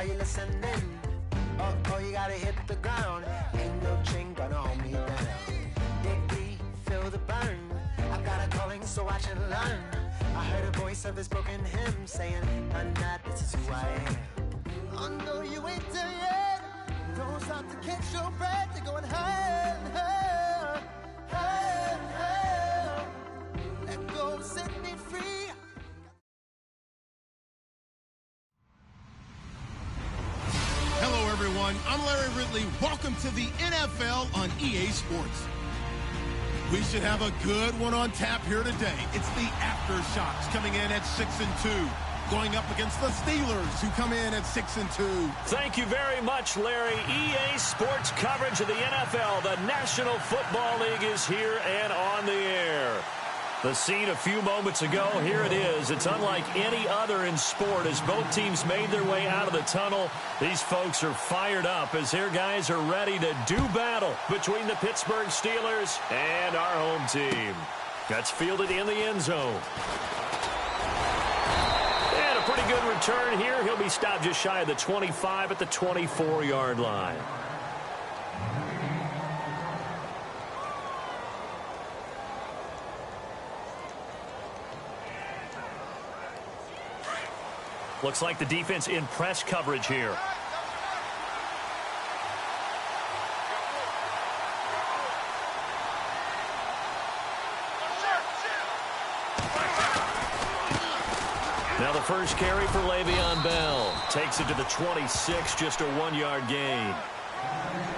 you listening? Oh, you gotta hit the ground. Ain't no chain gonna hold me down. Dig deep, feel the burn. I've got a calling, so I should learn. I heard a voice of his broken hymn saying, "I'm not, this is who I am." Oh no, you ain't there yet. Don't stop to catch your breath. You're going higher and higher, higher and higher. Let go, set me free. Hello, everyone. I'm Larry Ridley. Welcome to the NFL on EA Sports. We should have a good one on tap here today. It's the Aftershocks coming in at 6-2. Going up against the Steelers, who come in at 6-2. Thank you very much, Larry. EA Sports coverage of the NFL. The National Football League is here and on the air. The scene a few moments ago, here it is. It's unlike any other in sport as both teams made their way out of the tunnel. These folks are fired up as their guys are ready to do battle between the Pittsburgh Steelers and our home team. That's fielded in the end zone. And a pretty good return here. He'll be stopped just shy of the 25 at the 24-yard line. Looks like the defense in press coverage here. Now the first carry for Le'Veon Bell. Takes it to the 26, just a 1-yard gain.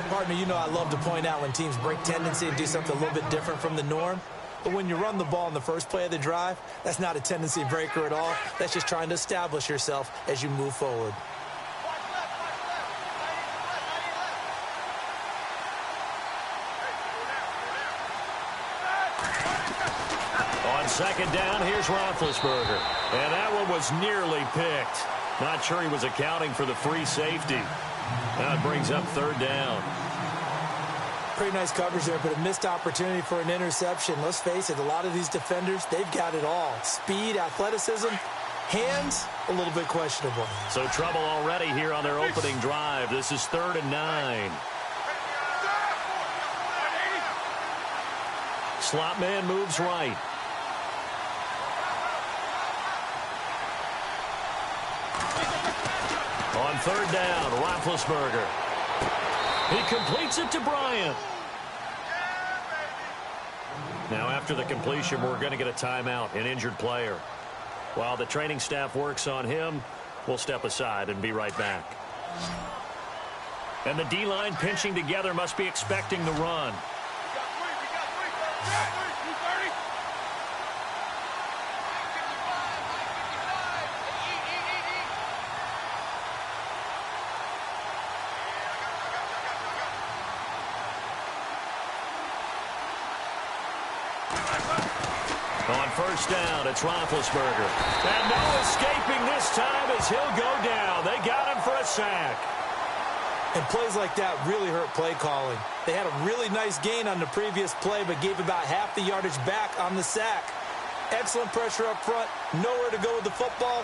Pardon me, you know I love to point out when teams break tendency and do something a little bit different from the norm. But when you run the ball in the first play of the drive, that's not a tendency breaker at all. That's just trying to establish yourself as you move forward. On second down, here's Roethlisberger. And that one was nearly picked. Not sure he was accounting for the free safety. Now it brings up third down. Pretty nice coverage there, but a missed opportunity for an interception. Let's face it, a lot of these defenders, they've got it all. Speed, athleticism, hands, a little bit questionable. So trouble already here on their opening drive. This is 3rd and 9. Slot man moves right. On 3rd down, Roethlisberger. He completes it to Bryant. Now, after the completion, we're going to get a timeout, an injured player. While the training staff works on him, we'll step aside and be right back. And the D-line pinching together must be expecting the run. On first down, it's Roethlisberger. And no escaping this time as he'll go down. They got him for a sack. And plays like that really hurt play calling. They had a really nice gain on the previous play, but gave about half the yardage back on the sack. Excellent pressure up front. Nowhere to go with the football.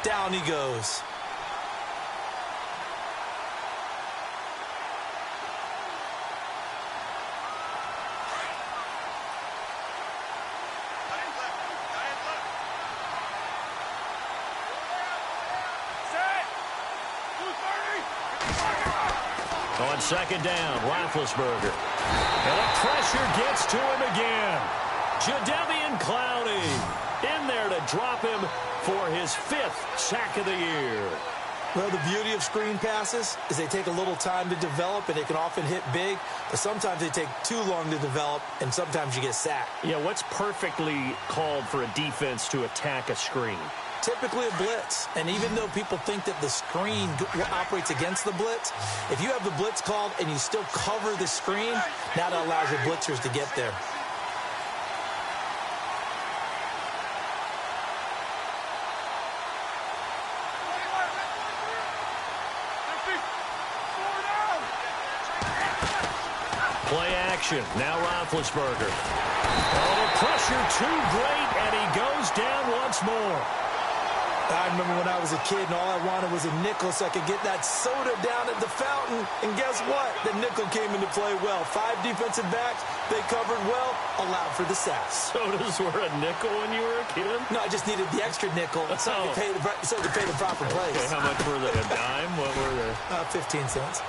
Down he goes. On second down, Roethlisberger. And the pressure gets to him again. Jadeveon Clowney in there to drop him for his 5th sack of the year. Well, the beauty of screen passes is they take a little time to develop, and they can often hit big, but sometimes they take too long to develop, and sometimes you get sacked. Yeah, what's perfectly called for a defense to attack a screen? Typically a blitz, and even though people think that the screen operates against the blitz, if you have the blitz called and you still cover the screen, now that allows your blitzers to get there. Play action. Now Roethlisberger. Oh, the pressure too great, and he goes down once more. I remember when I was a kid and all I wanted was a nickel so I could get that soda down at the fountain. And guess what? The nickel came into play well. 5 defensive backs, they covered well, allowed for the sacks. Sodas were a nickel when you were a kid? No, I just needed the extra nickel so I could pay the proper place. Okay, how much were they? A dime? What were they? 15 cents.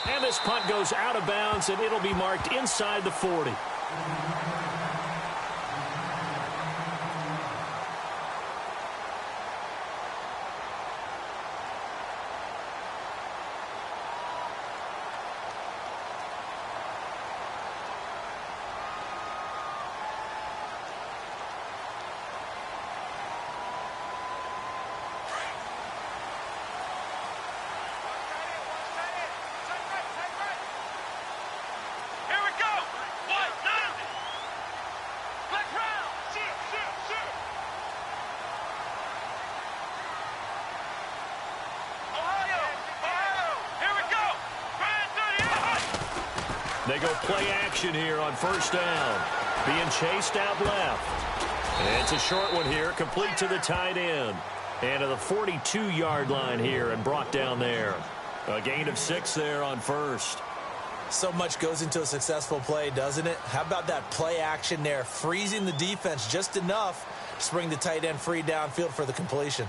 And this punt goes out of bounds, and it'll be marked inside the 40. They go play action here on first down. Being chased out left. And it's a short one here, complete to the tight end. And to the 42-yard line here and brought down there. A gain of 6 there on first. So much goes into a successful play, doesn't it? How about that play action there, freezing the defense just enough to bring the tight end free downfield for the completion.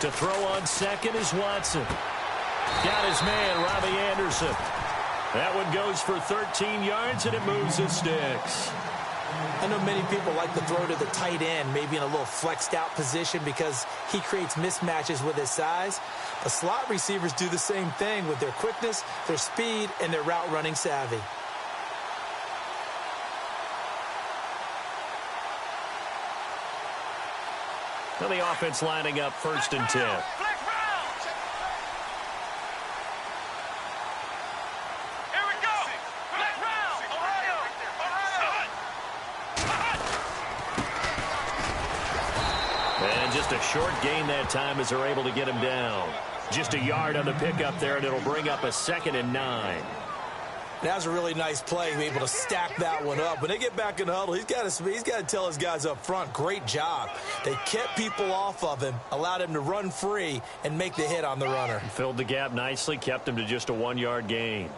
To throw on second is Watson. Got his man, Robbie Anderson. That one goes for 13 yards, and it moves his sticks. I know many people like to throw to the tight end, maybe in a little flexed out position because he creates mismatches with his size. The slot receivers do the same thing with their quickness, their speed, and their route running savvy. Now the offense lining up first and 10. And just a short gain that time as they're able to get him down. Just a yard on the pickup there, and it'll bring up a 2nd and 9. That was a really nice play, to be able to stack that one up. When they get back in the huddle, he's got to tell his guys up front, great job. They kept people off of him, allowed him to run free, and make the hit on the runner. Filled the gap nicely, kept him to just a 1-yard gain.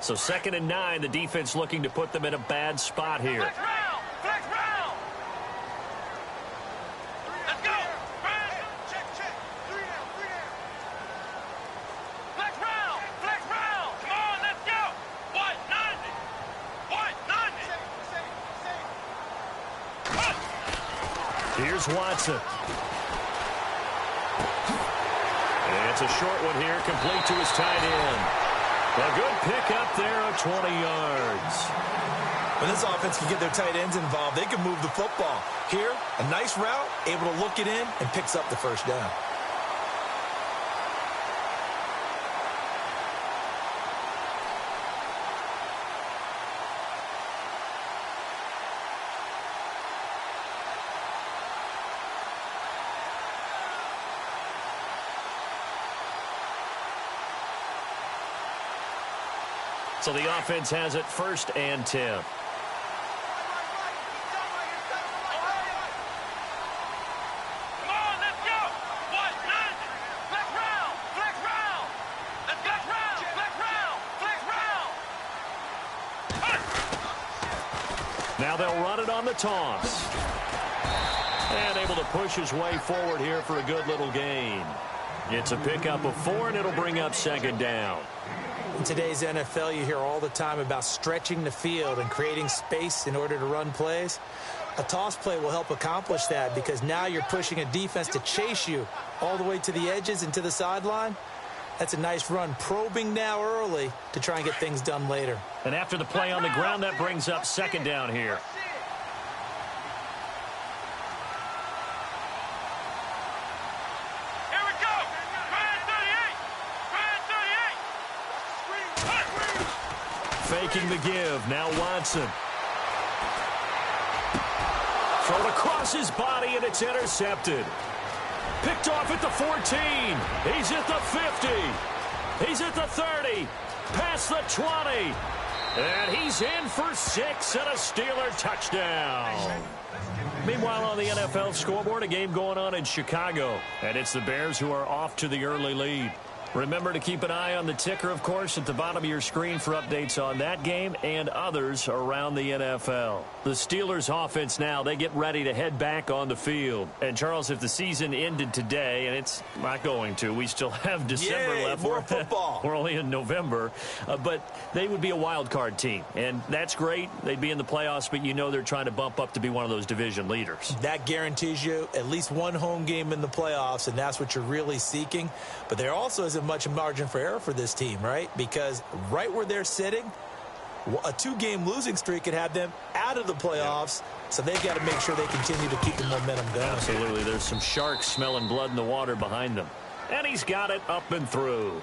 So 2nd and 9, the defense looking to put them in a bad spot here. Here's Watson. And it's a short one here, complete to his tight end. A good pickup there of 20 yards. When this offense can get their tight ends involved, they can move the football. Here, a nice route, able to look it in, and picks up the first down. So the offense has it 1st and 10. Now they'll run it on the toss. And able to push his way forward here for a good little gain. It's a pickup of 4, and it'll bring up 2nd down. In today's NFL, you hear all the time about stretching the field and creating space in order to run plays. A toss play will help accomplish that because now you're pushing a defense to chase you all the way to the edges and to the sideline. That's a nice run, probing now early to try and get things done later. And after the play on the ground, that brings up second down here. Faking the give. Now Watson. Thrown across his body, and it's intercepted. Picked off at the 14. He's at the 50. He's at the 30. Past the 20. And he's in for 6 and a Steeler touchdown. Meanwhile, on the NFL scoreboard, a game going on in Chicago. And it's the Bears who are off to the early lead. Remember to keep an eye on the ticker, of course, at the bottom of your screen for updates on that game and others around the NFL. The Steelers' offense now, they get ready to head back on the field. And, Charles, if the season ended today, and it's not going to, we still have December left. More football. We're only in November. But they would be a wild card team. And that's great. They'd be in the playoffs, but you know they're trying to bump up to be one of those division leaders. That guarantees you at least one home game in the playoffs, and that's what you're really seeking. But there also isn't much margin for error for this team, right? Because right where they're sitting, a 2-game losing streak could have them out of the playoffs, so they've got to make sure they continue to keep the momentum going. Absolutely. There's some sharks smelling blood in the water behind them. And he's got it up and through.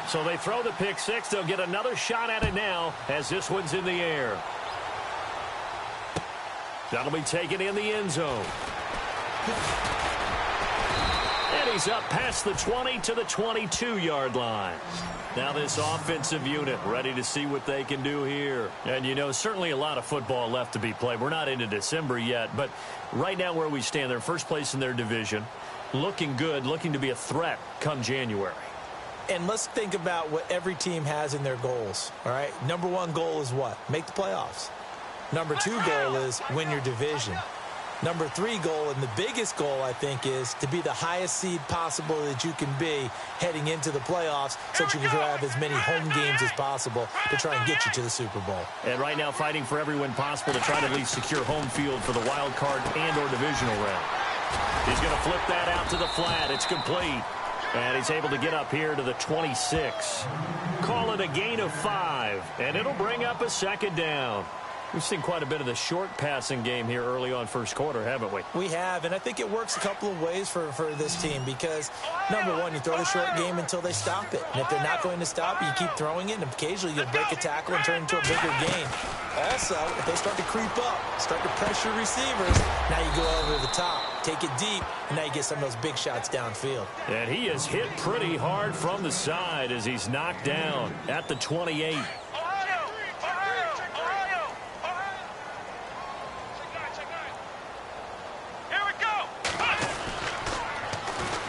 So they throw the pick six. They'll get another shot at it now as this one's in the air. That'll be taken in the end zone. And he's up past the 20 to the 22-yard line. Now this offensive unit ready to see what they can do here. And, you know, certainly a lot of football left to be played. We're not into December yet, but right now where we stand, they're first place in their division. Looking good, looking to be a threat come January. And let's think about what every team has in their goals, all right? Number one goal is what? Make the playoffs. Number two goal is win your division. Number three goal, and the biggest goal, I think, is to be the highest seed possible that you can be heading into the playoffs so that you can have as many home games as possible to try and get you to the Super Bowl. And right now fighting for every win possible to try to at least secure home field for the wild card and or divisional round. He's going to flip that out to the flat. It's complete. And he's able to get up here to the 26. Call it a gain of 5, and it'll bring up a second down. We've seen quite a bit of the short passing game here early on first quarter, haven't we? We have, and I think it works a couple of ways for this team because, number one, you throw the short game until they stop it. And if they're not going to stop it, you keep throwing it, and occasionally you'll break a tackle and turn it into a bigger gain. Also, if they start to creep up, start to pressure receivers, now you go over the top, take it deep, and now you get some of those big shots downfield. And he is hit pretty hard from the side as he's knocked down at the 28.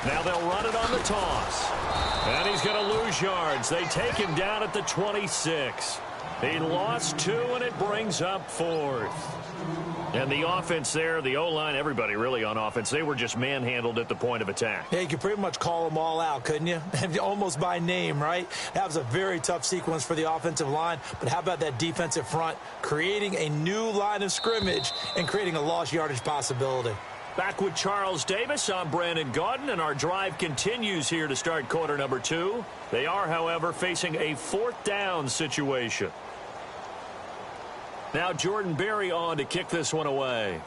Now they'll run it on the toss. And he's going to lose yards. They take him down at the 26. He lost 2, and it brings up 4th. And the offense there, the O-line, everybody really on offense, they were just manhandled at the point of attack. Yeah, you could pretty much call them all out, couldn't you? Almost by name, right? That was a very tough sequence for the offensive line. But how about that defensive front creating a new line of scrimmage and creating a lost yardage possibility? Back with Charles Davis, I'm Brandon Gaudin, and our drive continues here to start quarter number 2. They are, however, facing a 4th down situation. Now Jordan Berry on to kick this one away.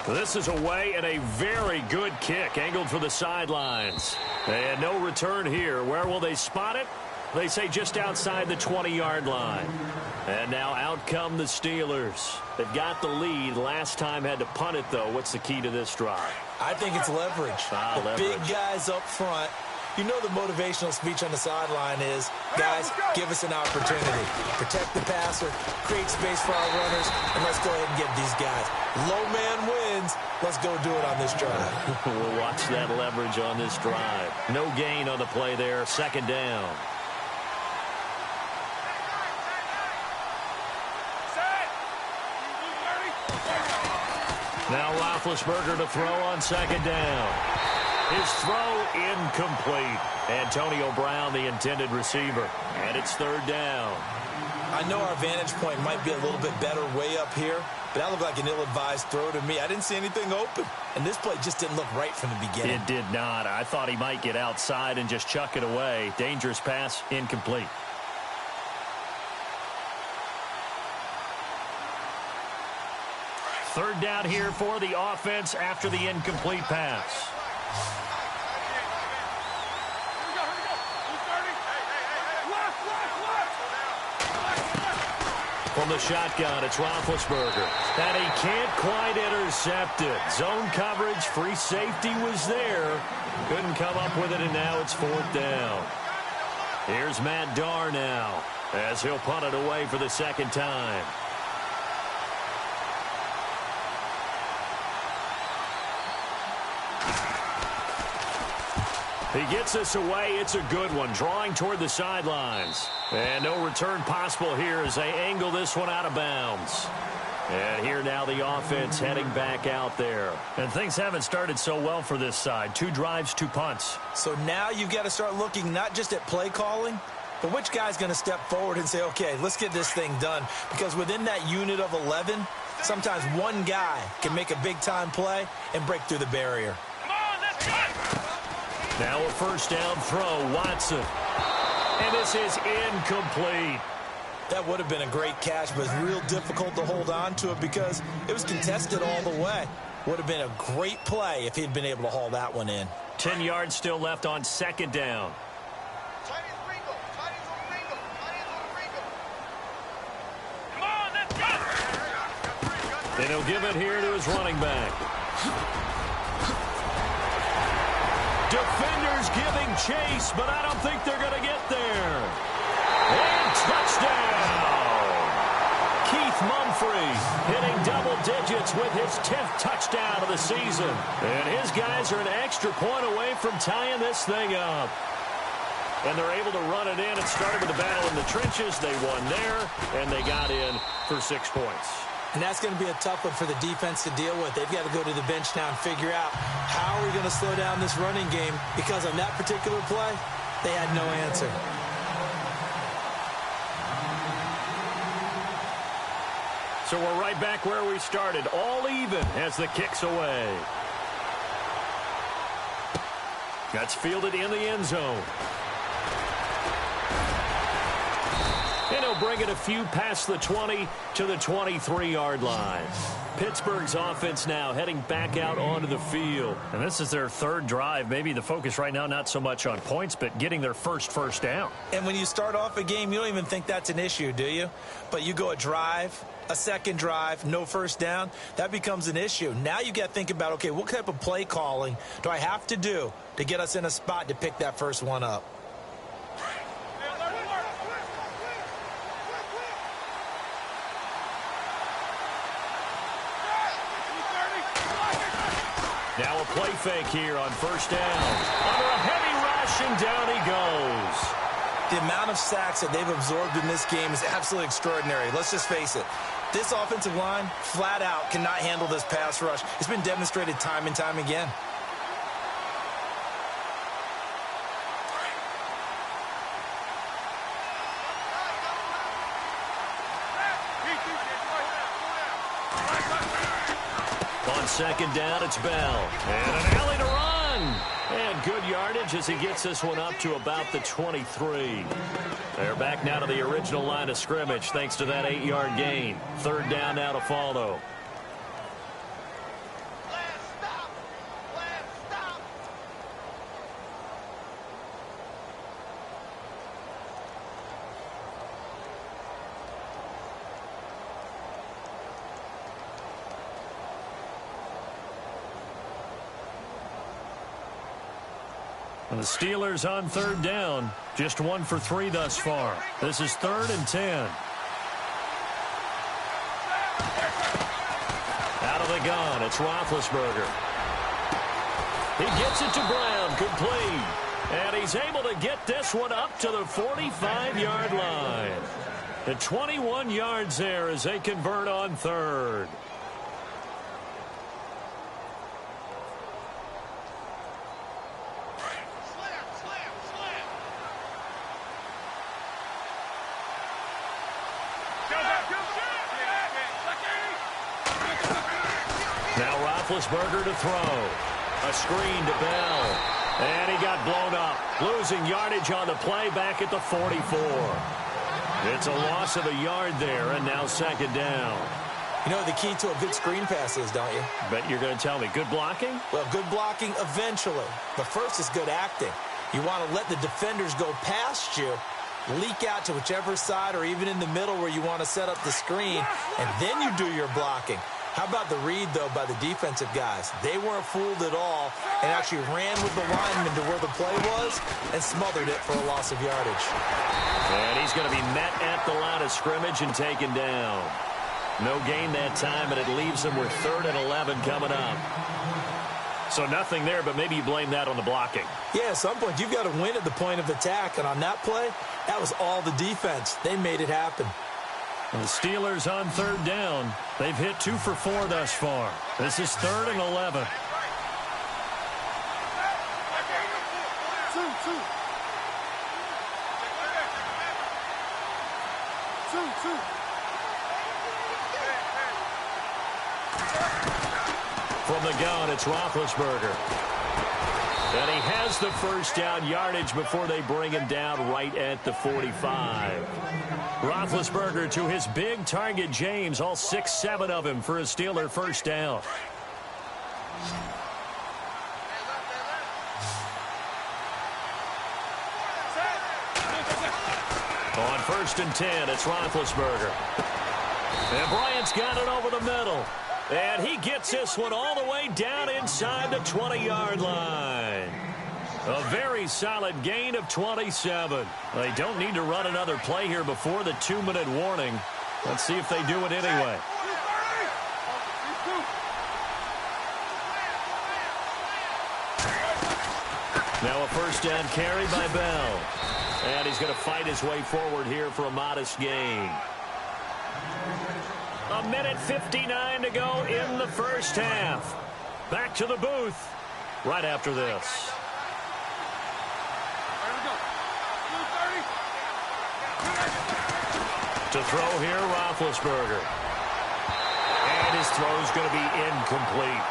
This is away and a very good kick, angled for the sidelines. And no return here. Where will they spot it? They say just outside the 20-yard line. And now out come the Steelers. They've got the lead. Last time had to punt it, though. What's the key to this drive? I think it's leverage. Leverage. Big guys up front You know the motivational speech on the sideline is, guys, give us an opportunity. Protect the passer, create space for our runners, and let's go ahead and get these guys. Low man wins. Let's go do it on this drive. We'll watch that leverage on this drive. No gain on the play there. Second down. Now Roethlisberger to throw on second down. His throw incomplete. Antonio Brown, the intended receiver. And it's third down. I know our vantage point might be a little bit better way up here, but that looked like an ill-advised throw to me. I didn't see anything open, and this play just didn't look right from the beginning. It did not. I thought he might get outside and just chuck it away. Dangerous pass, incomplete. Third down here for the offense after the incomplete pass. From the shotgun, it's Roethlisberger. And he can't quite intercept it. Zone coverage, free safety was there. Couldn't come up with it, and now it's fourth down. Here's Matt Darr now, as he'll punt it away for the second time. He gets us away. It's a good one, drawing toward the sidelines. And no return possible here as they angle this one out of bounds. And here now the offense heading back out there. And things haven't started so well for this side. 2 drives, 2 punts. So now you've got to start looking not just at play calling, but which guy's going to step forward and say, okay, let's get this thing done. Because within that unit of 11, sometimes one guy can make a big-time play and break through the barrier. Now a first down throw, Watson. And this is incomplete. That would have been a great catch, but it's real difficult to hold on to it because it was contested all the way. Would have been a great play if he'd been able to haul that one in. 10 yards still left on second down. And he'll give it here to his running back. Defenders giving chase, but I don't think they're going to get there. And touchdown! Keith Mumphrey hitting double digits with his 10th touchdown of the season. And his guys are an extra point away from tying this thing up. And they're able to run it in. It started with a battle in the trenches. They won there, and they got in for 6 points. And that's going to be a tough one for the defense to deal with. They've got to go to the bench now and figure out how are we going to slow down this running game, because on that particular play, they had no answer. So we're right back where we started, all even as the kick's away. That's fielded in the end zone. And he'll bring it a few past the 20 to the 23-yard line. Pittsburgh's offense now heading back out onto the field. And this is their third drive. Maybe the focus right now not so much on points, but getting their first down. And when you start off a game, you don't even think that's an issue, do you? But you go a drive, a second drive, no first down, that becomes an issue. Now you got to think about, okay, what type of play calling do I have to do to get us in a spot to pick that first one up? Now a play fake here on first down. Under a heavy rush, and down he goes. The amount of sacks that they've absorbed in this game is absolutely extraordinary. Let's just face it. This offensive line, flat out, cannot handle this pass rush. It's been demonstrated time and time again. On second down, it's Bell. And an alley to run. And good yardage as he gets this one up to about the 23. They're back now to the original line of scrimmage thanks to that 8-yard gain. Third down now to follow. And the Steelers on third down. Just 1 for 3 thus far. This is 3rd and 10. Out of the gun, it's Roethlisberger. He gets it to Brown, complete. And he's able to get this one up to the 45-yard line. The 21 yards there as they convert on third. Now Roethlisberger to throw. A screen to Bell. And he got blown up. Losing yardage on the play back at the 44. It's a loss of a yard there, and now 2nd down. You know what the key to a good screen pass is, don't you? Bet you're going to tell me. Good blocking? Well, good blocking eventually. But first is good acting. You want to let the defenders go past you, leak out to whichever side or even in the middle where you want to set up the screen, and then you do your blocking. How about the read, though, by the defensive guys? They weren't fooled at all and actually ran with the lineman to where the play was and smothered it for a loss of yardage. And he's going to be met at the line of scrimmage and taken down. No gain that time, and it leaves them with 3rd and 11 coming up. So nothing there, but maybe you blame that on the blocking. Yeah, at some point you've got to win at the point of attack, and on that play, that was all the defense. They made it happen. And the Steelers on third down. They've hit 2 for 4 thus far. This is 3rd and 11. From the gun, it's Roethlisberger. And he has the first down yardage before they bring him down right at the 45. Roethlisberger to his big target, James, all 6-7 of him for a Steeler first down. On 1st and 10, it's Roethlisberger. And Bryant's got it over the middle. And he gets this one all the way down inside the 20-yard line. A very solid gain of 27. They don't need to run another play here before the 2-minute warning. Let's see if they do it anyway. Now a first down carry by Bell. And he's going to fight his way forward here for a modest gain. 1:59 to go in the first half. Back to the booth right after this. To throw here, Roethlisberger. And his throw is going to be incomplete.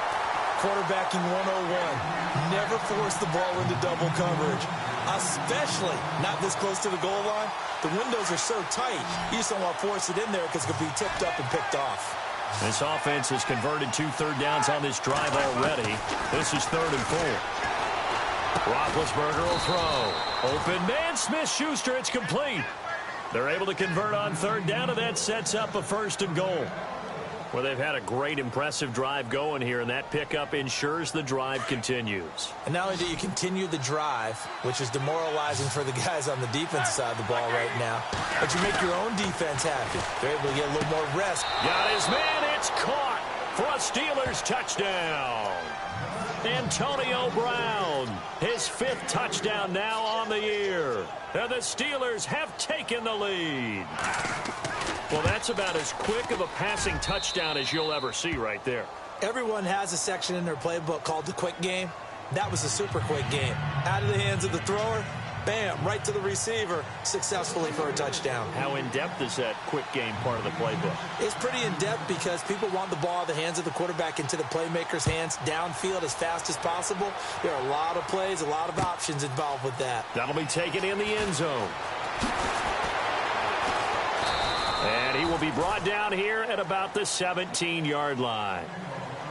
Quarterbacking 101. Never force the ball into double coverage, especially not this close to the goal line. The windows are so tight, you just don't want to force it in there because it could be tipped up and picked off. This offense has converted 2 third downs on this drive already. This is 3rd and 4. Roethlisberger will throw. Open man, Smith-Schuster, it's complete. They're able to convert on third down, and that sets up a 1st and goal. Well, they've had a great, impressive drive going here, and that pickup ensures the drive continues. And not only do you continue the drive, which is demoralizing for the guys on the defensive side of the ball right now, but you make your own defense happy. They're able to get a little more rest. Got his man, it's caught for a Steelers touchdown. Antonio Brown, his 5th touchdown now on the year. And the Steelers have taken the lead. Well, that's about as quick of a passing touchdown as you'll ever see right there. Everyone has a section in their playbook called the quick game. That was a super quick game. Out of the hands of the thrower, bam, right to the receiver, successfully for a touchdown. How in-depth is that quick game part of the playbook? It's pretty in-depth because people want the ball out of the hands of the quarterback into the playmaker's hands downfield as fast as possible. There are a lot of plays, a lot of options involved with that. That'll be taken in the end zone. And he will be brought down here at about the 17-yard line.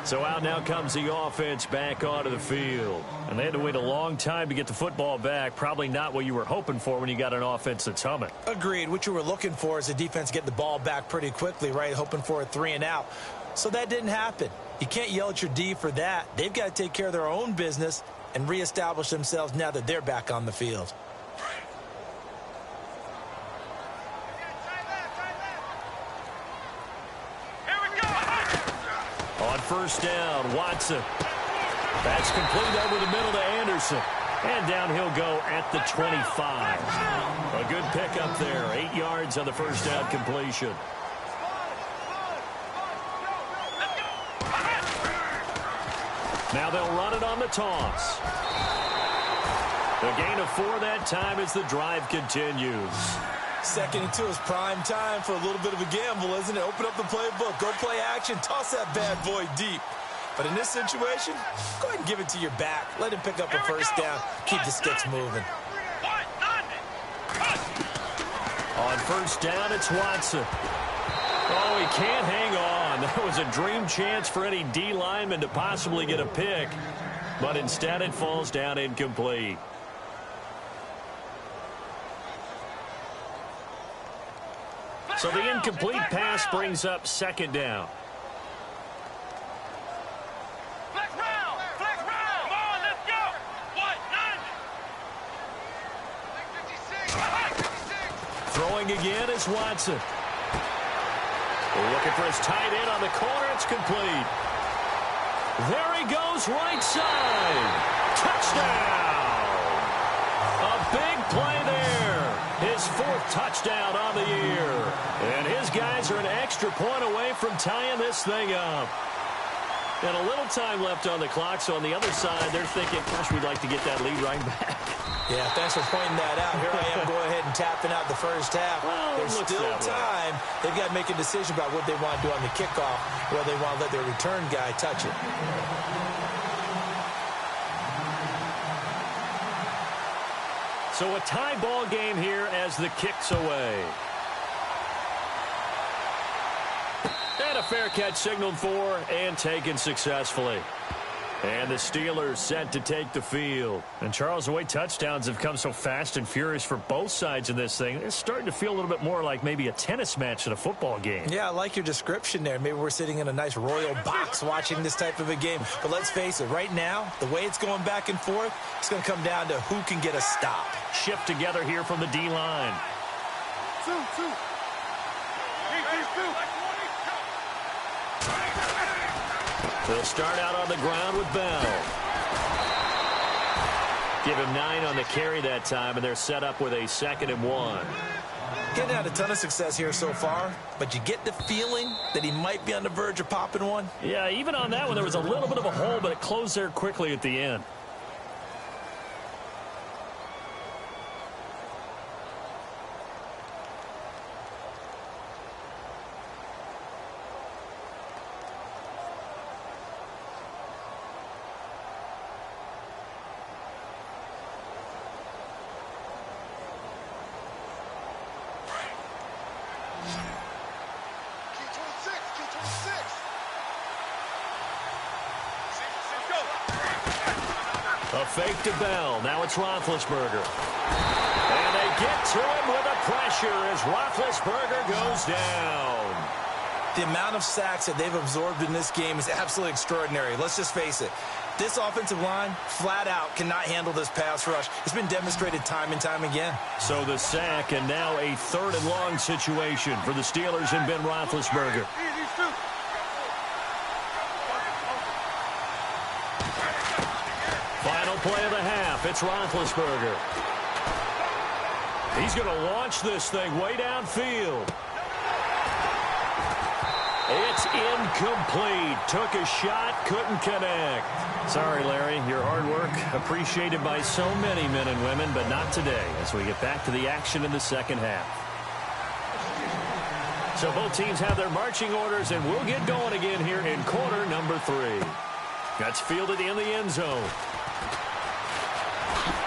So out now comes the offense back onto the field. And they had to wait a long time to get the football back. Probably not what you were hoping for when you got an offense that's humming. Agreed. What you were looking for is the defense get the ball back pretty quickly, right? Hoping for a 3-and-out. So that didn't happen. You can't yell at your D for that. They've got to take care of their own business and reestablish themselves now that they're back on the field. On first down, Watson. That's complete over the middle to Anderson. And down he'll go at the 25. A good pickup there. 8 yards on the first down completion. Now they'll run it on the toss. The gain of 4 that time as the drive continues. 2nd and 2 is prime time for a little bit of a gamble, isn't it? Open up the playbook, go play action, toss that bad boy deep. But in this situation, go ahead and give it to your back. Let him pick up a first down. Keep the sticks moving. On first down, it's Watson. Oh, he can't hang on. That was a dream chance for any D lineman to possibly get a pick. But instead, it falls down incomplete. So the incomplete pass brings up 2nd down. Throwing again is Watson. Looking for his tight end on the corner. It's complete. There he goes, right side. Touchdown. A big play there. His 4th touchdown on the year. And his guys are an extra point away from tying this thing up. And a little time left on the clock, so on the other side, they're thinking, gosh, we'd like to get that lead right back. Yeah, thanks for pointing that out. Here I am going ahead and tapping out the first half. Well, there's still time. They've got to make a decision about what they want to do on the kickoff, where they want to let their return guy touch it. So a tie ball game here as the kick's away. And a fair catch signaled for and taken successfully. And the Steelers set to take the field. And, Charles, the way touchdowns have come so fast and furious for both sides of this thing, it's starting to feel a little bit more like maybe a tennis match in a football game. Yeah, I like your description there. Maybe we're sitting in a nice royal box watching this type of a game. But let's face it, right now, the way it's going back and forth, it's going to come down to who can get a stop. Shift together here from the D-line. Two. They'll start out on the ground with Bell. Give him 9 on the carry that time, and they're set up with a 2nd and 1. Getting out a ton of success here so far, but you get the feeling that he might be on the verge of popping one. Yeah, even on that one, there was a little bit of a hole, but it closed there quickly at the end. A fake to Bell. Now it's Roethlisberger. And they get to him with a pressure as Roethlisberger goes down. The amount of sacks that they've absorbed in this game is absolutely extraordinary. Let's just face it. This offensive line, flat out, cannot handle this pass rush. It's been demonstrated time and time again. So the sack, and now a 3rd and long situation for the Steelers and Ben Roethlisberger. Final play of the half. It's Roethlisberger. He's going to launch this thing way downfield. It's incomplete. Took a shot, couldn't connect. Sorry, Larry. Your hard work appreciated by so many men and women, but not today as we get back to the action in the second half. So both teams have their marching orders, and we'll get going again here in quarter number 3. That's fielded in the end zone.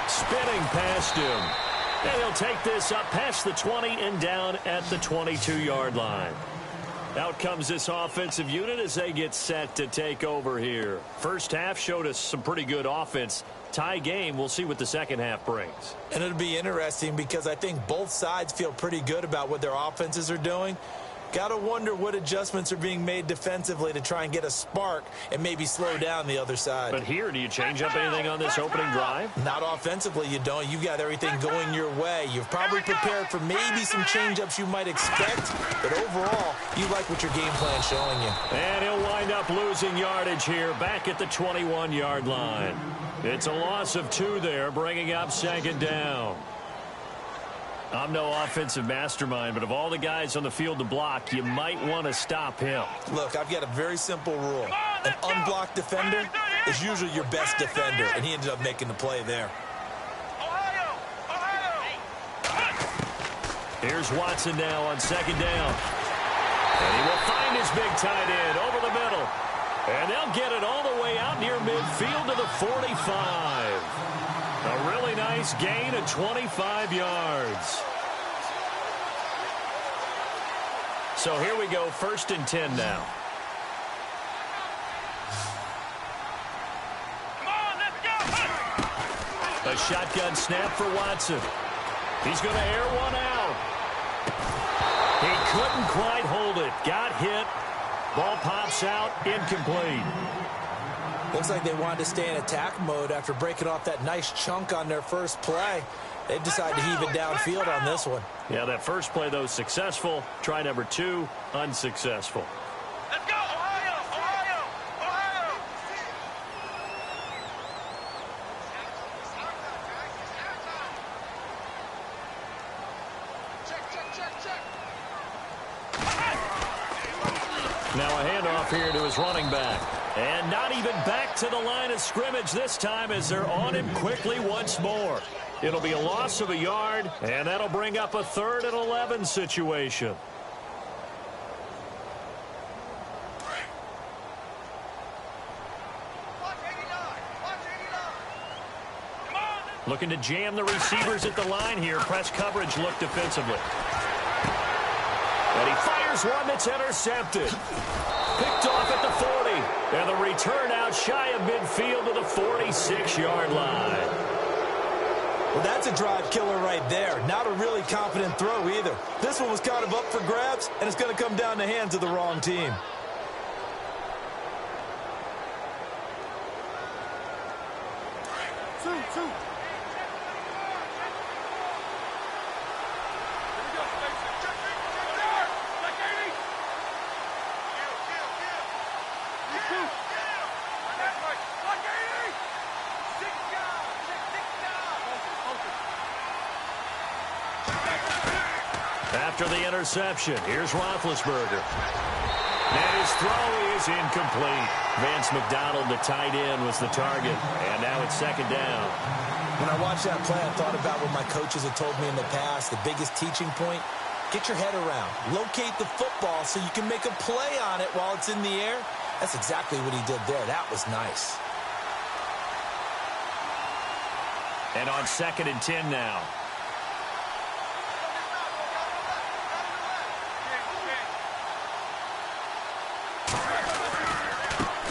Spinning past him. And he'll take this up past the 20 and down at the 22-yard line. Out comes this offensive unit as they get set to take over here. First half showed us some pretty good offense. Tie game. We'll see what the second half brings. And it'll be interesting because I think both sides feel pretty good about what their offenses are doing. Gotta wonder what adjustments are being made defensively to try and get a spark and maybe slow down the other side. But here, do you change up anything on this opening drive? Not offensively, you don't. You've got everything going your way. You've probably prepared for maybe some change-ups you might expect, but overall, you like what your game plan's showing you. And he'll wind up losing yardage here, back at the 21-yard line. It's a loss of 2 there, bringing up 2nd down. I'm no offensive mastermind, but of all the guys on the field to block, you might want to stop him. Look, I've got a very simple rule. An unblocked defender is usually your best defender, and he ended up making the play there. Here's Watson now on 2nd down. And he will find his big tight end over the middle. And they'll get it all the way out near midfield to the 45. A really nice gain of 25 yards. So here we go, 1st and 10 now. A shotgun snap for Watson. He's going to air one out. He couldn't quite hold it. Got hit. Ball pops out, incomplete. Looks like they wanted to stay in attack mode after breaking off that nice chunk on their first play. They've decided to heave it downfield on this one. Yeah, that first play, though, successful. Try number 2, unsuccessful. Let's go, Ohio! Ohio! Ohio! Check. Now a handoff here to his running back. And not even back to the line of scrimmage this time as they're on him quickly once more. It'll be a loss of a yard, and that'll bring up a 3rd and 11 situation. Looking to jam the receivers at the line here. Press coverage look defensively. And he fires one that's intercepted. Picked off at the 40. And the return out shy of midfield to the 46-yard line. Well, that's a drive killer right there. Not a really confident throw either. This one was kind of up for grabs, and it's going to come down the hands of the wrong team. Two. After the interception, here's Roethlisberger. And his throw is incomplete. Vance McDonald, the tight end, was the target. And now it's 2nd down. When I watched that play, I thought about what my coaches had told me in the past. The biggest teaching point, get your head around. Locate the football so you can make a play on it while it's in the air. That's exactly what he did there. That was nice. And on 2nd and 10 now.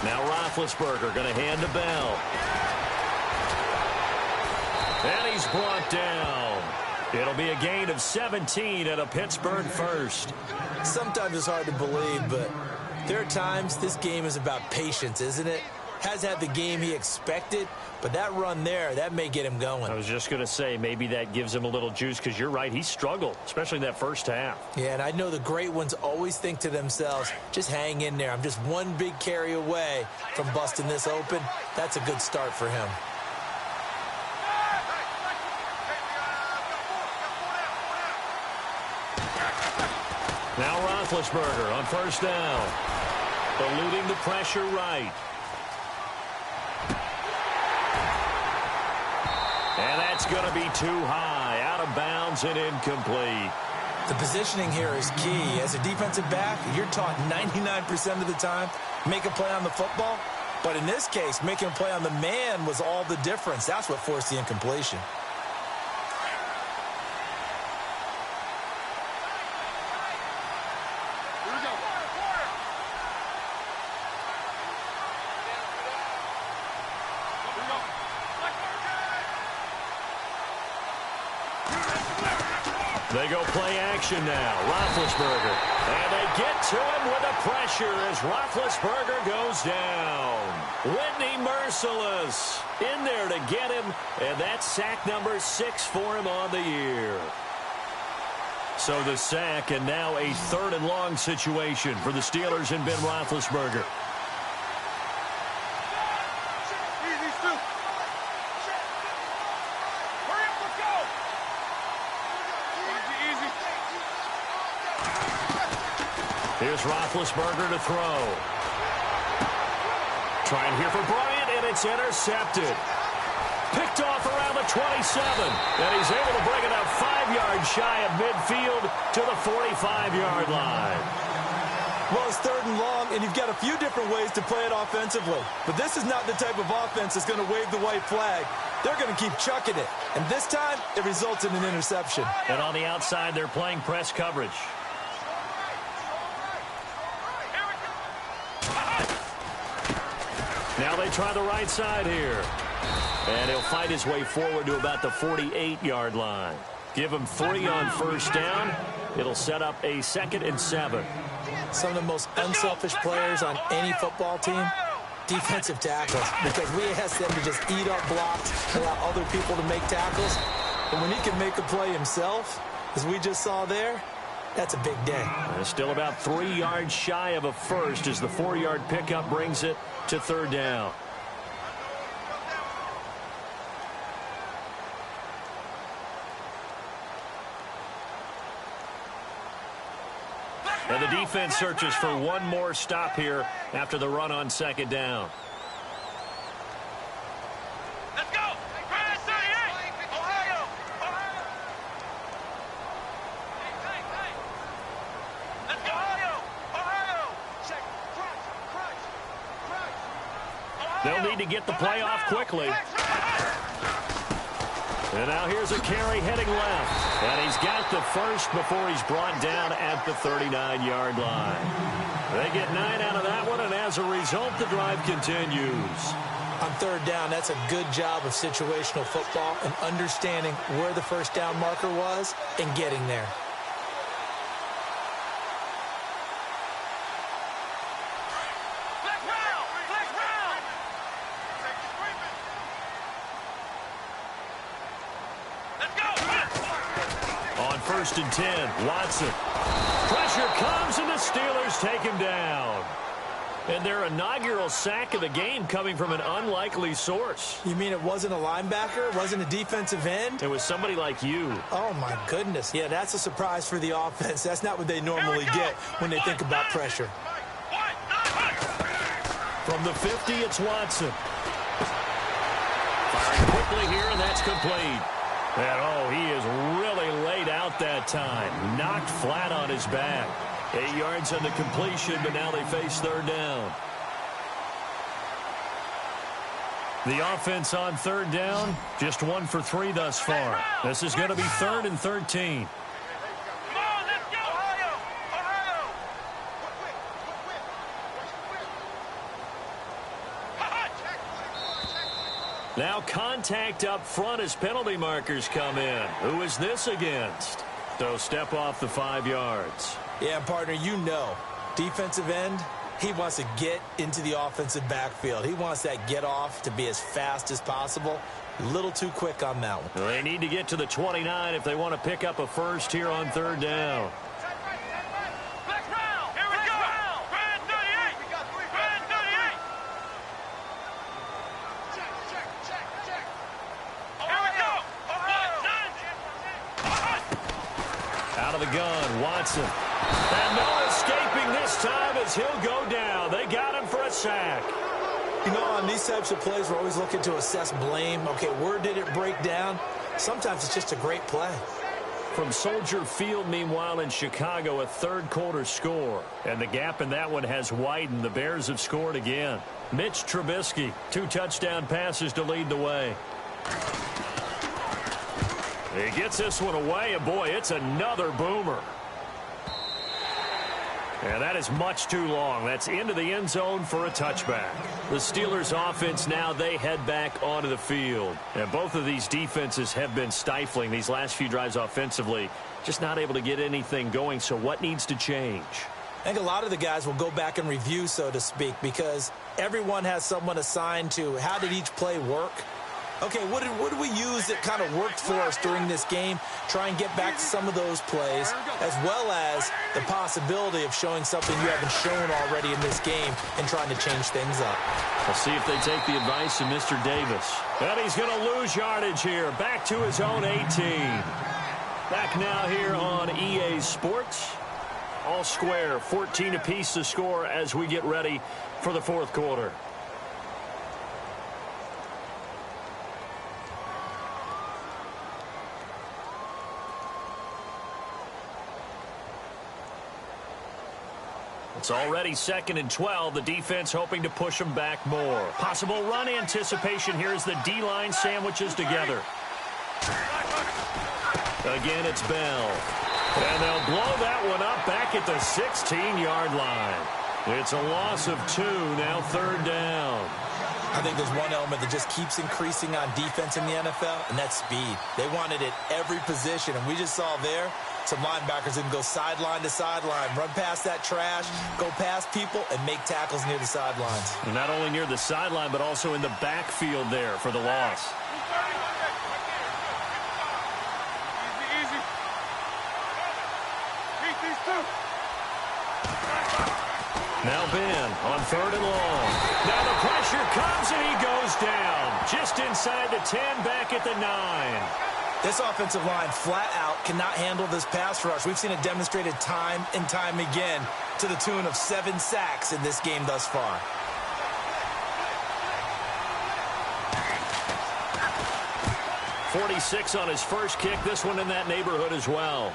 Now Roethlisberger going to hand to Bell. And he's brought down. It'll be a gain of 17 and a Pittsburgh first. Sometimes it's hard to believe, but there are times this game is about patience, isn't it? Has had the game he expected, but that run there, that may get him going. I was just going to say, maybe that gives him a little juice, because you're right, he struggled, especially in that first half. Yeah, and I know the great ones always think to themselves, just hang in there. I'm just one big carry away from busting this open. That's a good start for him. Now Roethlisberger on 1st down. Eluding the pressure right. And that's going to be too high. Out of bounds and incomplete. The positioning here is key. As a defensive back, you're taught 99% of the time, make a play on the football. But in this case, making a play on the man was all the difference. That's what forced the incompletion. They go play action now. Roethlisberger. And they get to him with the pressure as Roethlisberger goes down. Whitney merciless in there to get him. And that's sack number 6 for him on the year. So the sack, and now a 3rd and long situation for the Steelers and Ben Roethlisberger. Here's Roethlisberger to throw. Trying here for Bryant, and it's intercepted. Picked off around the 27, and he's able to bring it up 5 yards shy of midfield to the 45-yard line. Well, it's 3rd and long, and you've got a few different ways to play it offensively. But this is not the type of offense that's going to wave the white flag. They're going to keep chucking it. And this time, it results in an interception. And on the outside, they're playing press coverage. Now they try the right side here. And he'll fight his way forward to about the 48-yard line. Give him 3 on first down. It'll set up a 2nd and 7. Some of the most unselfish players on any football team, defensive tackles, because we ask them to just eat up blocks, allow other people to make tackles. But when he can make a play himself, as we just saw there, that's a big day. And still about 3 yards shy of a first as the 4-yard pickup brings it to 3rd down. And the defense searches for one more stop here after the run on 2nd down. Let's go! Brand 38! Ohio! Ohio! Let's go! Ohio! Ohio! Check. Crunch. They'll need to get the play off quickly. And now here's a carry heading left. And he's got the first before he's brought down at the 39-yard line. They get 9 out of that one, and as a result, the drive continues. On 3rd down, that's a good job of situational football and understanding where the first down marker was and getting there. On 1st and 10, Watson. Pressure comes, and the Steelers take him down. And their inaugural sack of the game coming from an unlikely source. You mean it wasn't a linebacker? It wasn't a defensive end? It was somebody like you. Oh, my goodness. Yeah, that's a surprise for the offense. That's not what they normally get when they think about pressure. From the 50, it's Watson. Firing quickly here, and that's complete. And, oh, he is really laid out that time. Knocked flat on his back. 8 yards on the completion, but now they face 3rd down. The offense on 3rd down, just 1 for 3 thus far. This is going to be 3rd and 13. Now contact up front as penalty markers come in. Who is this against? So step off the 5 yards. Yeah, partner, you know, defensive end, he wants to get into the offensive backfield. He wants that get off to be as fast as possible. A little too quick on that one. They need to get to the 29 if they want to pick up a first here on 3rd down. Out of the gun, Watson. And no escaping this time as he'll go down. They got him for a sack. You know, on these types of plays, we're always looking to assess blame. Okay, where did it break down? Sometimes it's just a great play. From Soldier Field, meanwhile, in Chicago, a 3rd quarter score. And the gap in that one has widened. The Bears have scored again. Mitch Trubisky, 2 touchdown passes to lead the way. He gets this one away, and boy, it's another boomer. And that is much too long. That's into the end zone for a touchback. The Steelers offense now, they head back onto the field. And both of these defenses have been stifling these last few drives offensively. Just not able to get anything going. So what needs to change? I think a lot of the guys will go back and review, so to speak, because everyone has someone assigned to how did each play work. Okay, what did we use that kind of worked for us during this game? Try and get back to some of those plays, as well as the possibility of showing something you haven't shown already in this game and trying to change things up. We'll see if they take the advice of Mr. Davis. And he's going to lose yardage here, back to his own 18. Back now here on EA Sports. All square, 14 apiece to score as we get ready for the fourth quarter. It's already 2nd and 12. The defense hoping to push them back more. Possible run anticipation. Here's the D-line sandwiches together. Again, it's Bell. And they'll blow that one up back at the 16-yard line. It's a loss of 2, now 3rd down. I think there's one element that just keeps increasing on defense in the NFL, and that's speed. They want it at every position, and we just saw there some linebackers that can go sideline to sideline, run past that trash, go past people, and make tackles near the sidelines. And not only near the sideline, but also in the backfield there for the loss. Easy. Beat these two. Now Ben on 3rd and long. Now the pressure comes and he goes down. Just inside the 10, back at the 9. This offensive line flat out cannot handle this pass rush. We've seen it demonstrated time and time again to the tune of 7 sacks in this game thus far. .46 on his first kick. This one in that neighborhood as well.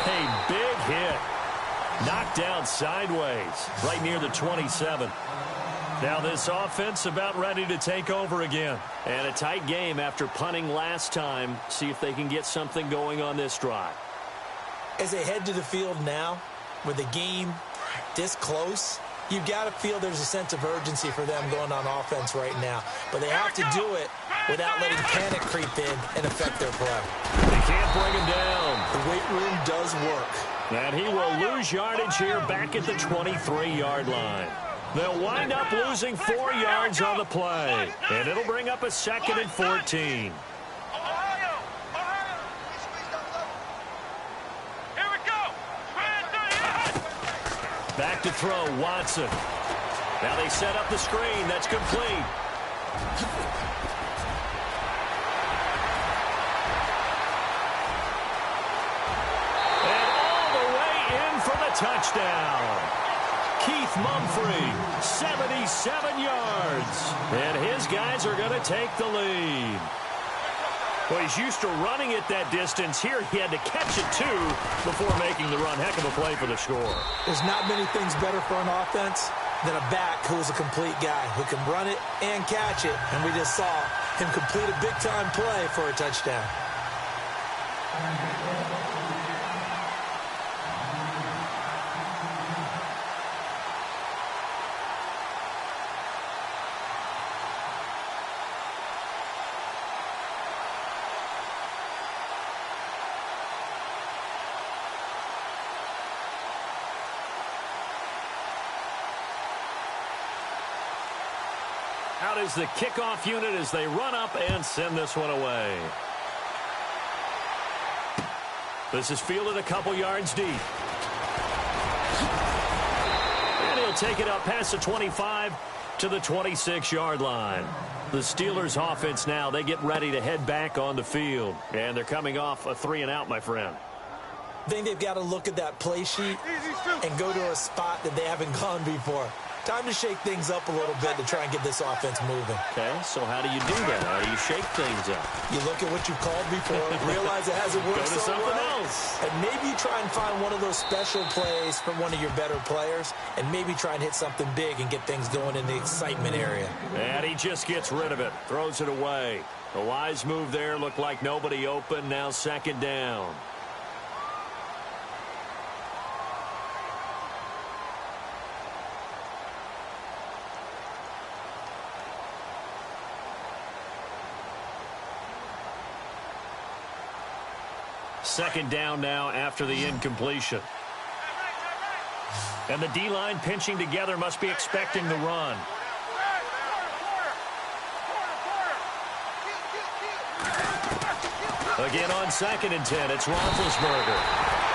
A big hit. Knocked down sideways right near the 27. Now this offense about ready to take over again. And a tight game after punting last time. See if they can get something going on this drive. As they head to the field now, with the game this close, you've got to feel there's a sense of urgency for them going on offense right now. But they have to do it without letting panic creep in and affect their play. They can't bring him down. The weight room does work. And he will lose yardage here back at the 23-yard line. They'll wind up losing 4 yards on the play. And it'll bring up a 2nd and 14. Here we go. Back to throw, Watson. Now they set up the screen. That's complete. And all the way in for the touchdown. Keith Mumphrey, 77 yards. And his guys are going to take the lead. Well, he's used to running it that distance. Here he had to catch it, too, before making the run. Heck of a play for the score. There's not many things better for an offense than a back who is a complete guy who can run it and catch it. And we just saw him complete a big-time play for a touchdown. Out is the kickoff unit as they run up and send this one away. This is fielded a couple yards deep. And he'll take it up past the 25 to the 26-yard line. The Steelers offense now, they get ready to head back on the field. And they're coming off a 3-and-out, my friend. I think they've got to look at that play sheet and go to a spot that they haven't gone before. Time to shake things up a little bit to try and get this offense moving. Okay, so how do you do that? How do you shake things up? You look at what you've called before, realize it hasn't worked Go to so something well, else. and maybe you try and find one of those special plays from one of your better players, and maybe try and hit something big and get things going in the excitement area. And he just gets rid of it, throws it away. A wise move there, looked like nobody open, now 2nd down. Second down now after the incompletion. And the D-line pinching together must be expecting the run. Again on 2nd and 10, it's Roethlisberger.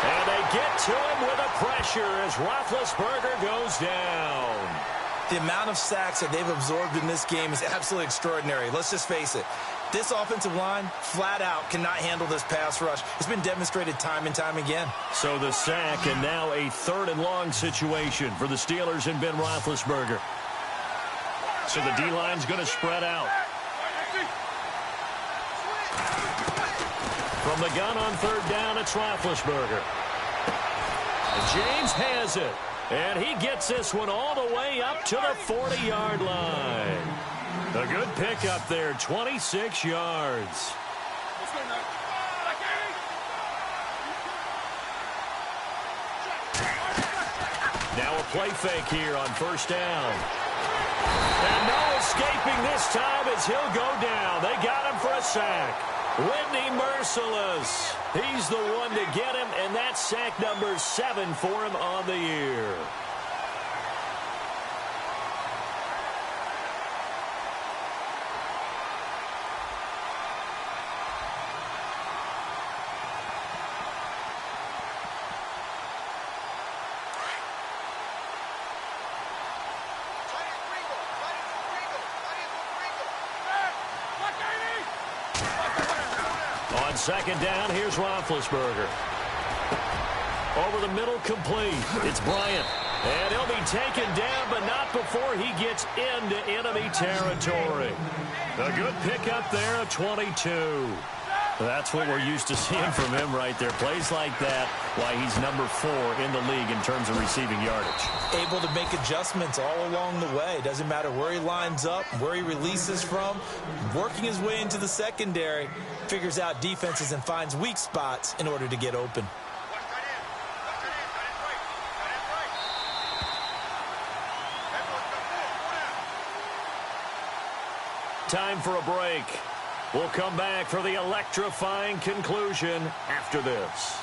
And they get to him with a pressure as Roethlisberger goes down. The amount of sacks that they've absorbed in this game is absolutely extraordinary. Let's just face it. This offensive line, flat out, cannot handle this pass rush. It's been demonstrated time and time again. So the sack, and now a 3rd and long situation for the Steelers and Ben Roethlisberger. So the D-line's going to spread out. From the gun on 3rd down, it's Roethlisberger. James has it. And he gets this one all the way up to the 40-yard line. A good pickup there, 26 yards. Now a play fake here on 1st down. And no escaping this time as he'll go down. They got him for a sack. Whitney Merciless. He's the one to get him, and that's sack number 7 for him on the year. On 2nd down, here's Roethlisberger. Over the middle, complete. It's Bryant. And he'll be taken down, but not before he gets into enemy territory. A good pickup there of 22. That's what we're used to seeing from him right there. Plays like that, why he's number 4 in the league in terms of receiving yardage. Able to make adjustments all along the way. Doesn't matter where he lines up, where he releases from. Working his way into the secondary, figures out defenses and finds weak spots in order to get open. Time for a break. We'll come back for the electrifying conclusion after this.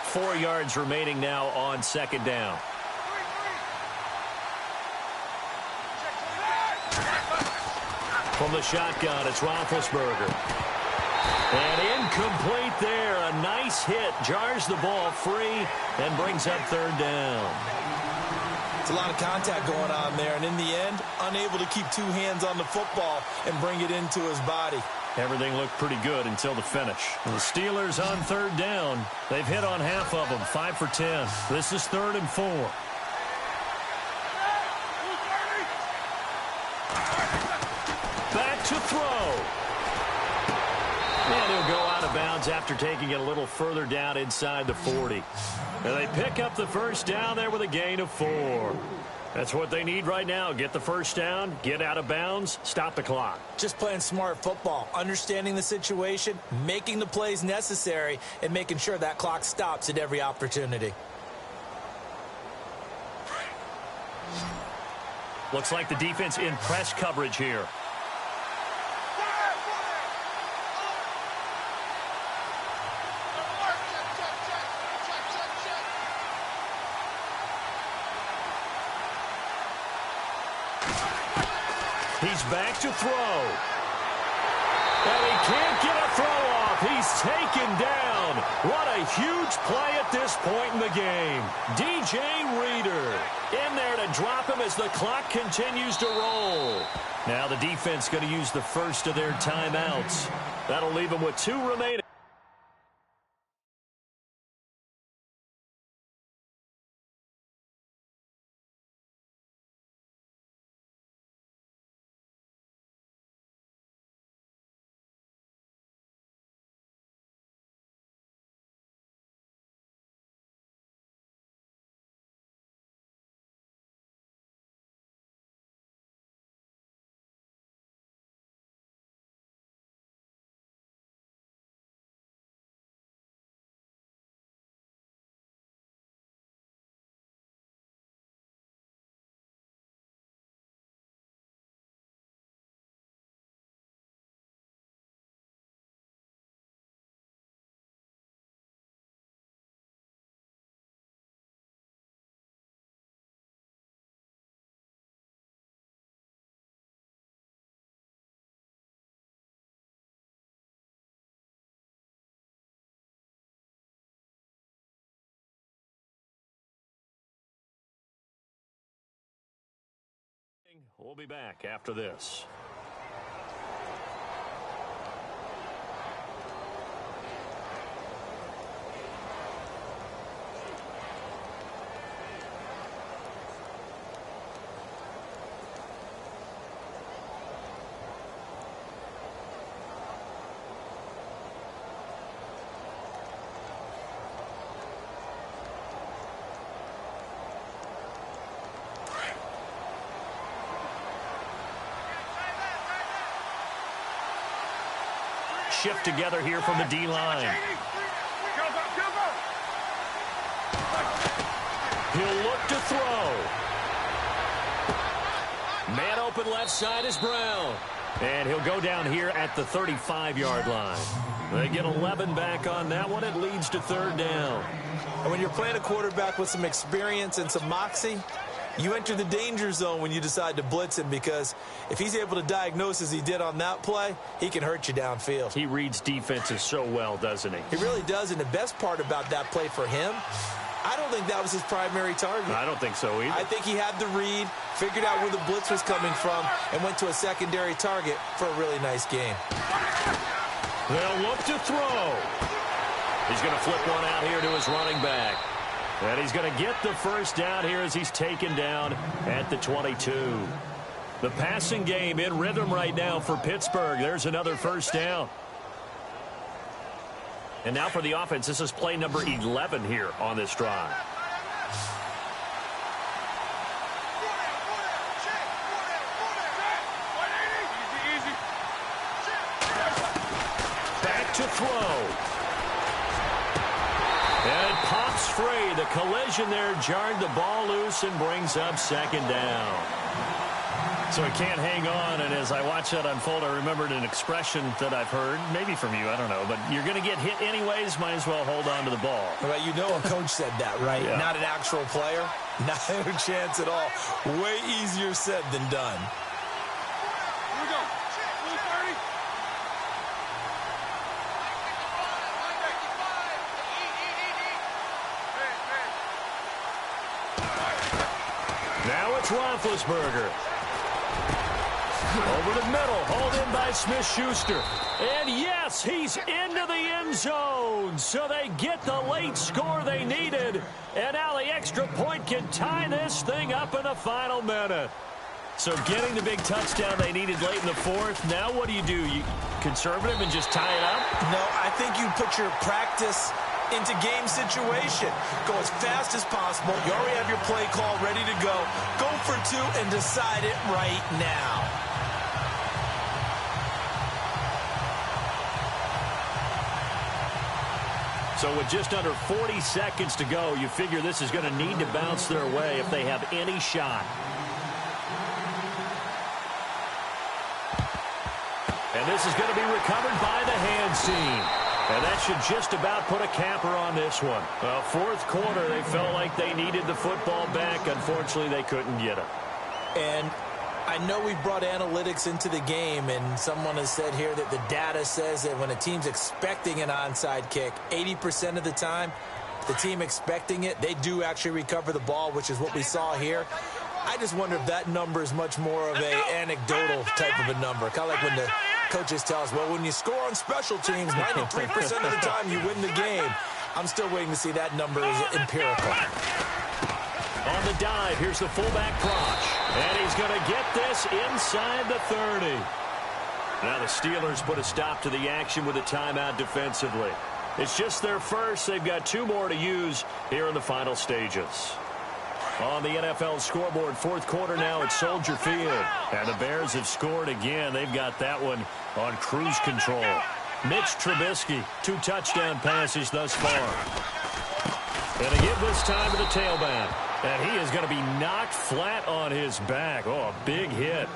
Four yards remaining now on 2nd down. From the shotgun, it's Roethlisberger. And incomplete there. A nice hit. Jars the ball free and brings up 3rd down. It's a lot of contact going on there. And in the end, unable to keep 2 hands on the football and bring it into his body. Everything looked pretty good until the finish. The Steelers on 3rd down. They've hit on half of them. 5 for 10. This is 3rd and 4. Back to throw. And he'll go out of bounds after taking it a little further down inside the 40. And they pick up the 1st down there with a gain of 4. That's what they need right now. Get the 1st down, get out of bounds, stop the clock. Just playing smart football, understanding the situation, making the plays necessary, and making sure that clock stops at every opportunity. Looks like the defense in press coverage here. He's back to throw. And he can't get a throw off. He's taken down. What a huge play at this point in the game. DJ Reader in there to drop him as the clock continues to roll. Now the defense going to use the first of their timeouts. That'll leave them with 2 remaining. We'll be back after this. Shift together here from the D-line. He'll look to throw. Man open left side is Brown. And he'll go down here at the 35-yard line. They get 11 back on that one. It leads to third down. And when you're playing a quarterback with some experience and some moxie, you enter the danger zone when you decide to blitz him, because if he's able to diagnose as he did on that play, he can hurt you downfield. He reads defenses so well, doesn't he? He really does, and the best part about that play for him, I don't think that was his primary target. I don't think so either. I think he had the read, figured out where the blitz was coming from, and went to a secondary target for a really nice game. They'll look to throw. He's going to flip one out here to his running back. And he's going to get the first down here as he's taken down at the 22. The passing game in rhythm right now for Pittsburgh. There's another first down. And now for the offense, this is play number 11 here on this drive. Back to throw. And it pops free. The collision there jarred the ball loose and brings up second down. So he can't hang on, and as I watch that unfold, I remembered an expression that I've heard, maybe from you, I don't know, but you're going to get hit anyways, might as well hold on to the ball. Well, you know a coach said that, right? Yeah. Not an actual player. Not a chance at all. Way easier said than done. Here we go. Blue 30. Now it's Roethlisberger. Over the middle, hauled in by Smith-Schuster. And yes, he's into the end zone. So they get the late score they needed. And now the extra point can tie this thing up in the final minute. So getting the big touchdown they needed late in the fourth. Now what do? You conservative and just tie it up? No, I think you put your practice into game situation. Go as fast as possible. You already have your play call ready to go. Go for two and decide it right now. So with just under 40 seconds to go, you figure this is going to need to bounce their way if they have any shot. And this is going to be recovered by the hands team. And that should just about put a capper on this one. Well, fourth quarter, they felt like they needed the football back. Unfortunately, they couldn't get it. And I know we brought analytics into the game, and someone has said here that the data says that when a team's expecting an onside kick, 80% of the time, the team expecting it, they do actually recover the ball, which is what we saw here. I just wonder if that number is much more of an anecdotal type of a number. Kind of like when the coaches tell us, well, when you score on special teams, 93% of the time you win the game. I'm still waiting to see that number is empirical. On the dive, here's the fullback Proch. And he's going to get this inside the 30. Now the Steelers put a stop to the action with a timeout defensively. It's just their first. They've got two more to use here in the final stages. On the NFL scoreboard, fourth quarter now at Soldier Field. And the Bears have scored again. They've got that one on cruise control. Mitch Trubisky, 2 touchdown passes thus far. And they give this time to the tailback. And he is going to be knocked flat on his back. Oh, a big hit.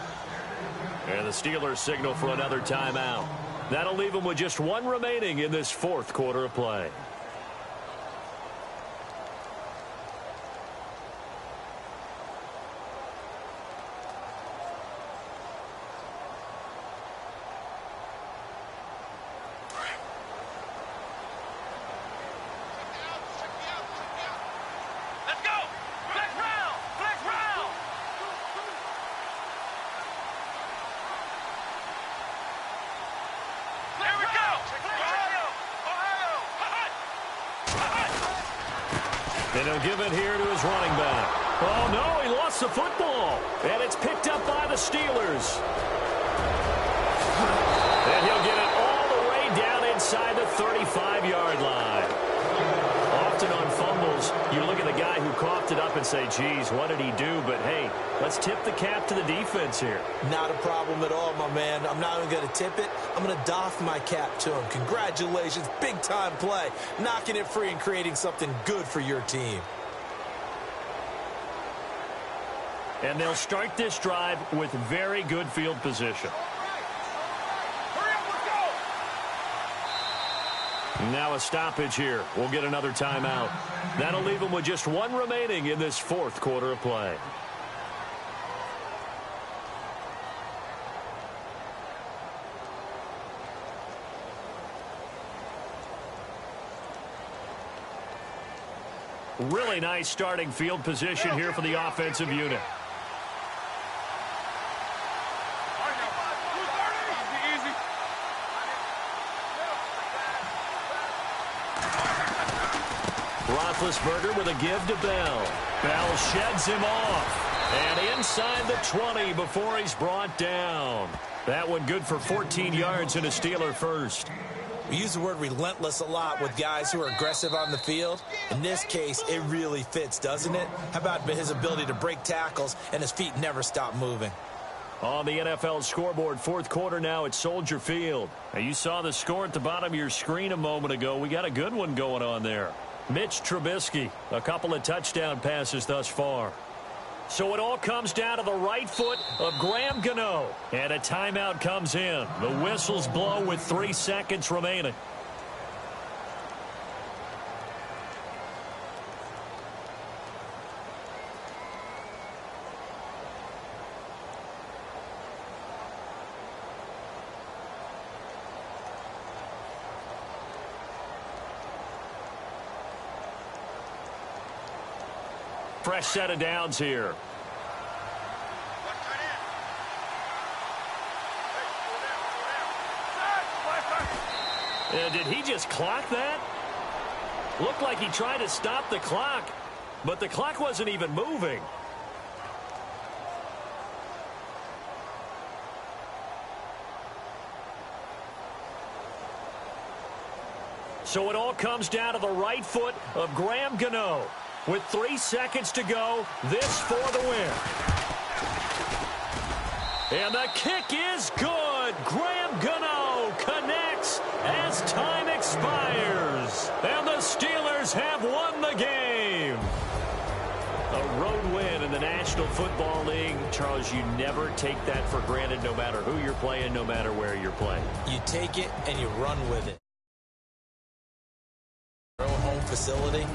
And the Steelers signal for another timeout. That'll leave them with just one remaining in this fourth quarter of play. he'll give it here to his running back. Oh, no, he lost the football. And it's picked up by the Steelers. And he'll get it all the way down inside the 35-yard line. Often on fumbles, you look at the guy who coughed it up and say, geez, what did he do? But, hey, let's tip the cap to the defense here. Not a problem at all, my man. I'm not even going to tip it. I'm going to doff my cap to him. Congratulations, big-time play. Knocking it free and creating something good for your team. And they'll start this drive with very good field position. Now a stoppage here. We'll get another timeout. That'll leave them with just one remaining in this fourth quarter of play. Really nice starting field position here for the offensive unit. Roethlisberger with a give to Bell. Bell sheds him off. And inside the 20 before he's brought down. That one good for 14 yards and a Steeler first. We use the word relentless a lot with guys who are aggressive on the field. In this case, it really fits, doesn't it? How about his ability to break tackles and his feet never stop moving? On the NFL scoreboard, fourth quarter now at Soldier Field. Now, you saw the score at the bottom of your screen a moment ago. We got a good one going on there. Mitch Trubisky, a couple of touchdown passes thus far. So it all comes down to the right foot of Graham Gano. And a timeout comes in. The whistles blow with 3 seconds remaining. Fresh set of downs here. Did he just clock that? Looked like he tried to stop the clock, but the clock wasn't even moving. So it all comes down to the right foot of Graham Gano. With 3 seconds to go, this for the win. And the kick is good. Graham Gano connects as time expires. And the Steelers have won the game. A road win in the National Football League. Charles, you never take that for granted no matter who you're playing, no matter where you're playing. You take it and you run with it. Our own home facility.